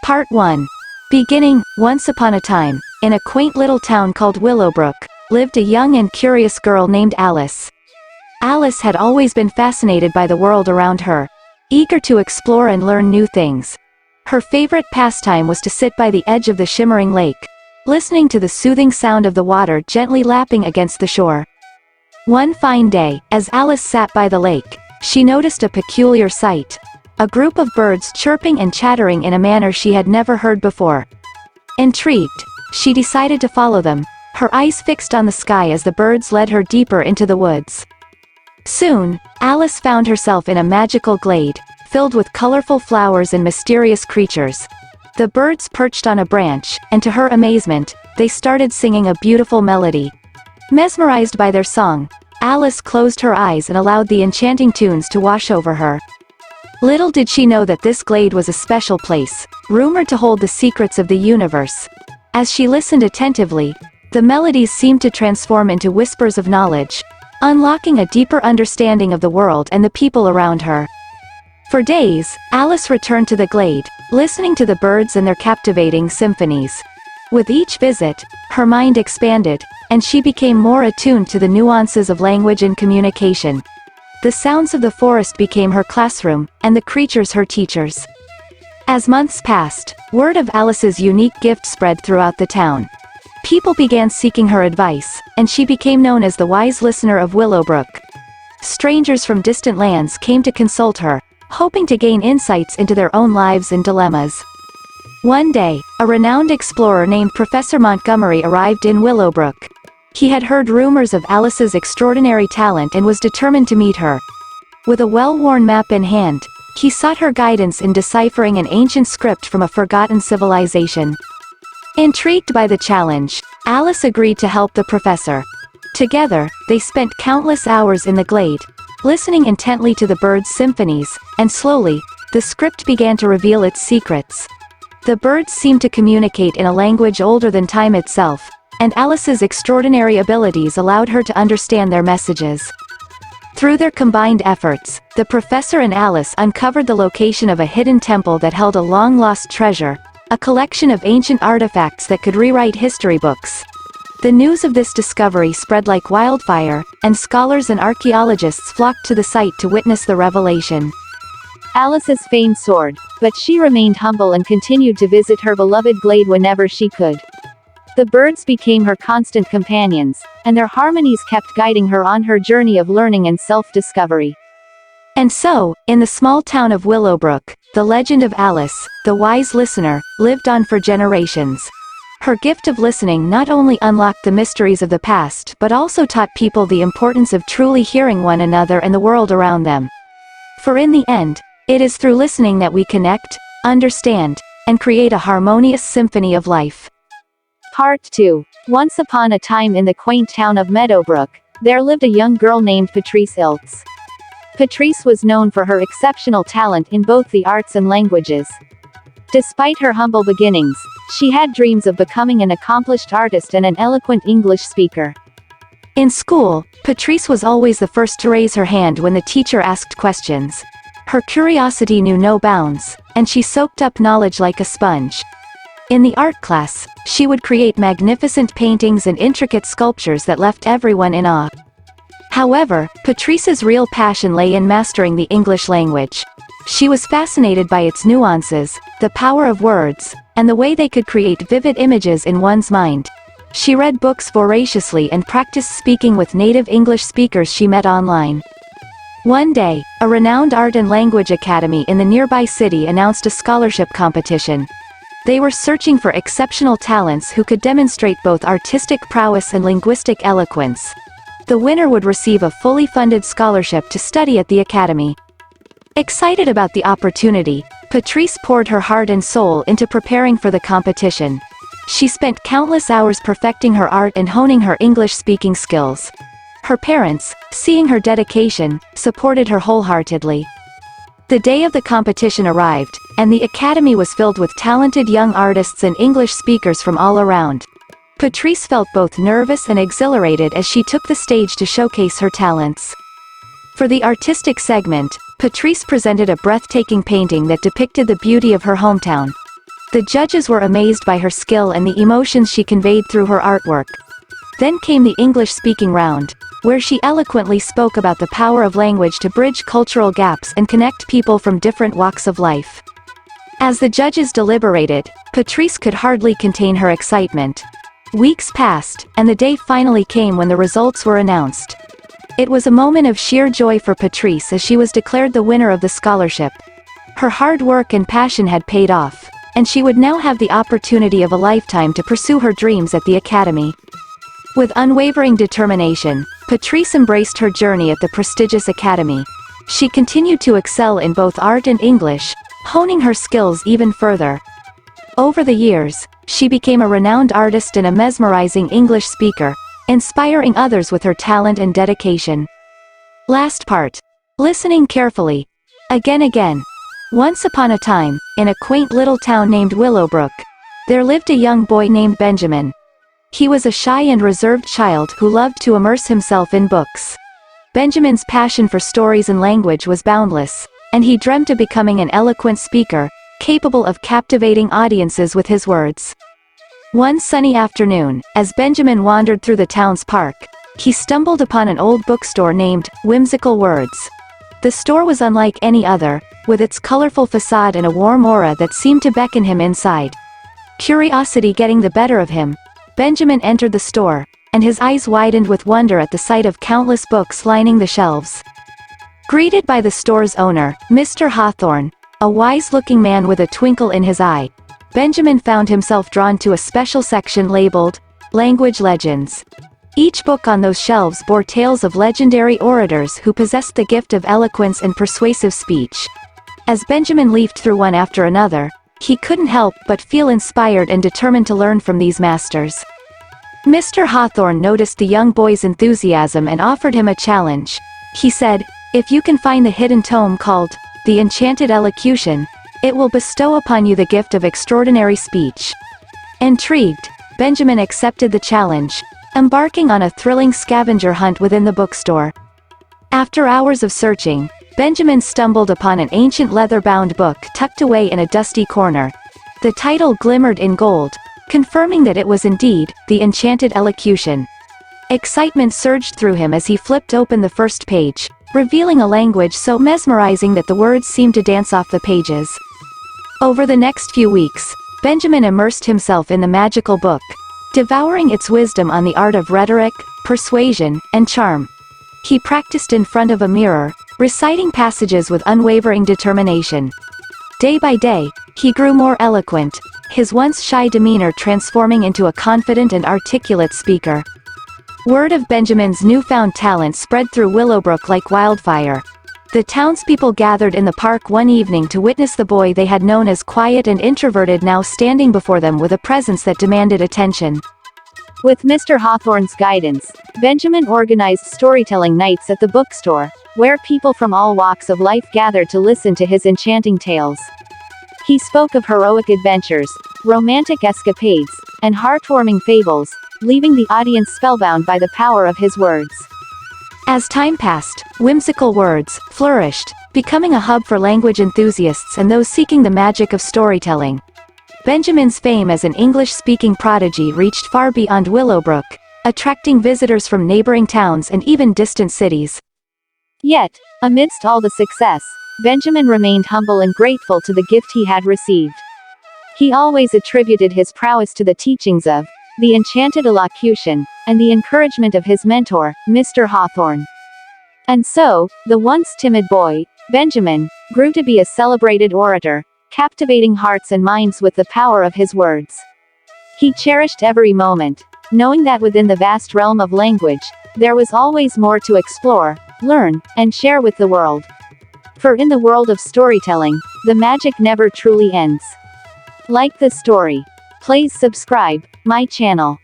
Part 1. Beginning. Once upon a time, in a quaint little town called Willowbrook, lived a young and curious girl named Alice. Alice had always been fascinated by the world around her, eager to explore and learn new things. Her favorite pastime was to sit by the edge of the shimmering lake, listening to the soothing sound of the water gently lapping against the shore. One fine day, as Alice sat by the lake, she noticed a peculiar sight. A group of birds chirping and chattering in a manner she had never heard before. Intrigued, she decided to follow them, her eyes fixed on the sky as the birds led her deeper into the woods. Soon, Alice found herself in a magical glade, filled with colorful flowers and mysterious creatures. The birds perched on a branch, and to her amazement, they started singing a beautiful melody. Mesmerized by their song, Alice closed her eyes and allowed the enchanting tunes to wash over her. Little did she know that this glade was a special place, rumored to hold the secrets of the universe. As she listened attentively, the melodies seemed to transform into whispers of knowledge, unlocking a deeper understanding of the world and the people around her. For days, Alice returned to the glade, listening to the birds and their captivating symphonies. With each visit, her mind expanded, and she became more attuned to the nuances of language and communication. The sounds of the forest became her classroom, and the creatures her teachers. As months passed, word of Alice's unique gift spread throughout the town. People began seeking her advice, and she became known as the wise listener of Willowbrook. Strangers from distant lands came to consult her, hoping to gain insights into their own lives and dilemmas. One day, a renowned explorer named Professor Montgomery arrived in Willowbrook. He had heard rumors of Alice's extraordinary talent and was determined to meet her. With a well-worn map in hand, he sought her guidance in deciphering an ancient script from a forgotten civilization. Intrigued by the challenge, Alice agreed to help the professor. Together, they spent countless hours in the glade, listening intently to the birds' symphonies, and slowly, the script began to reveal its secrets. The birds seemed to communicate in a language older than time itself, and Alice's extraordinary abilities allowed her to understand their messages. Through their combined efforts, the professor and Alice uncovered the location of a hidden temple that held a long-lost treasure, a collection of ancient artifacts that could rewrite history books. The news of this discovery spread like wildfire, and scholars and archaeologists flocked to the site to witness the revelation. Alice's fame soared, but she remained humble and continued to visit her beloved glade whenever she could. The birds became her constant companions, and their harmonies kept guiding her on her journey of learning and self-discovery. And so, in the small town of Willowbrook, the legend of Alice, the wise listener, lived on for generations. Her gift of listening not only unlocked the mysteries of the past but also taught people the importance of truly hearing one another and the world around them. For in the end, it is through listening that we connect, understand, and create a harmonious symphony of life. Part 2. Once upon a time in the quaint town of Meadowbrook, there lived a young girl named Ielts. Patrice was known for her exceptional talent in both the arts and languages. Despite her humble beginnings, she had dreams of becoming an accomplished artist and an eloquent English speaker. In school, Patrice was always the first to raise her hand when the teacher asked questions. Her curiosity knew no bounds, and she soaked up knowledge like a sponge. In the art class, she would create magnificent paintings and intricate sculptures that left everyone in awe. However, Patrice's real passion lay in mastering the English language. She was fascinated by its nuances, the power of words, and the way they could create vivid images in one's mind. She read books voraciously and practiced speaking with native English speakers she met online. One day, a renowned art and language academy in the nearby city announced a scholarship competition. They were searching for exceptional talents who could demonstrate both artistic prowess and linguistic eloquence. The winner would receive a fully funded scholarship to study at the academy. Excited about the opportunity, Patrice poured her heart and soul into preparing for the competition. She spent countless hours perfecting her art and honing her English-speaking skills. Her parents, seeing her dedication, supported her wholeheartedly. The day of the competition arrived, and the academy was filled with talented young artists and English speakers from all around. Patrice felt both nervous and exhilarated as she took the stage to showcase her talents. For the artistic segment, Patrice presented a breathtaking painting that depicted the beauty of her hometown. The judges were amazed by her skill and the emotions she conveyed through her artwork. Then came the English-speaking round, where she eloquently spoke about the power of language to bridge cultural gaps and connect people from different walks of life. As the judges deliberated, Patrice could hardly contain her excitement. Weeks passed, and the day finally came when the results were announced. It was a moment of sheer joy for Patrice as she was declared the winner of the scholarship. Her hard work and passion had paid off, and she would now have the opportunity of a lifetime to pursue her dreams at the academy. With unwavering determination, Patrice embraced her journey at the prestigious academy. She continued to excel in both art and English, honing her skills even further. Over the years, she became a renowned artist and a mesmerizing English speaker, inspiring others with her talent and dedication. Last part. Listening carefully. Again. Once upon a time, in a quaint little town named Willowbrook, there lived a young boy named Benjamin. He was a shy and reserved child who loved to immerse himself in books. Benjamin's passion for stories and language was boundless, and he dreamt of becoming an eloquent speaker, capable of captivating audiences with his words. One sunny afternoon, as Benjamin wandered through the town's park, he stumbled upon an old bookstore named Whimsical Words. The store was unlike any other, with its colorful facade and a warm aura that seemed to beckon him inside. Curiosity getting the better of him, Benjamin entered the store, and his eyes widened with wonder at the sight of countless books lining the shelves. Greeted by the store's owner, Mr. Hawthorne, a wise-looking man with a twinkle in his eye, Benjamin found himself drawn to a special section labeled, Language Legends. Each book on those shelves bore tales of legendary orators who possessed the gift of eloquence and persuasive speech. As Benjamin leafed through one after another, he couldn't help but feel inspired and determined to learn from these masters. Mr. Hawthorne noticed the young boy's enthusiasm and offered him a challenge. He said, "If you can find the hidden tome called, The Enchanted Elocution, it will bestow upon you the gift of extraordinary speech." Intrigued, Benjamin accepted the challenge, embarking on a thrilling scavenger hunt within the bookstore. After hours of searching, Benjamin stumbled upon an ancient leather-bound book tucked away in a dusty corner. The title glimmered in gold, confirming that it was indeed, The Enchanted Elocution. Excitement surged through him as he flipped open the first page, revealing a language so mesmerizing that the words seemed to dance off the pages. Over the next few weeks, Benjamin immersed himself in the magical book, devouring its wisdom on the art of rhetoric, persuasion, and charm. He practiced in front of a mirror, reciting passages with unwavering determination. Day by day, he grew more eloquent, his once shy demeanor transforming into a confident and articulate speaker. Word of Benjamin's newfound talent spread through Willowbrook like wildfire. The townspeople gathered in the park one evening to witness the boy they had known as quiet and introverted now standing before them with a presence that demanded attention. With Mr. Hawthorne's guidance, Benjamin organized storytelling nights at the bookstore, where people from all walks of life gathered to listen to his enchanting tales. He spoke of heroic adventures, romantic escapades, and heartwarming fables, leaving the audience spellbound by the power of his words. As time passed, Whimsical Words flourished, becoming a hub for language enthusiasts and those seeking the magic of storytelling. Benjamin's fame as an English-speaking prodigy reached far beyond Willowbrook, attracting visitors from neighboring towns and even distant cities. Yet, amidst all the success, Benjamin remained humble and grateful to the gift he had received. He always attributed his prowess to the teachings of the enchanted elocution, and the encouragement of his mentor, Mr. Hawthorne. And so, the once timid boy, Benjamin, grew to be a celebrated orator, captivating hearts and minds with the power of his words. He cherished every moment, knowing that within the vast realm of language, there was always more to explore, learn, and share with the world. For in the world of storytelling, the magic never truly ends. Like this story. Please subscribe my channel.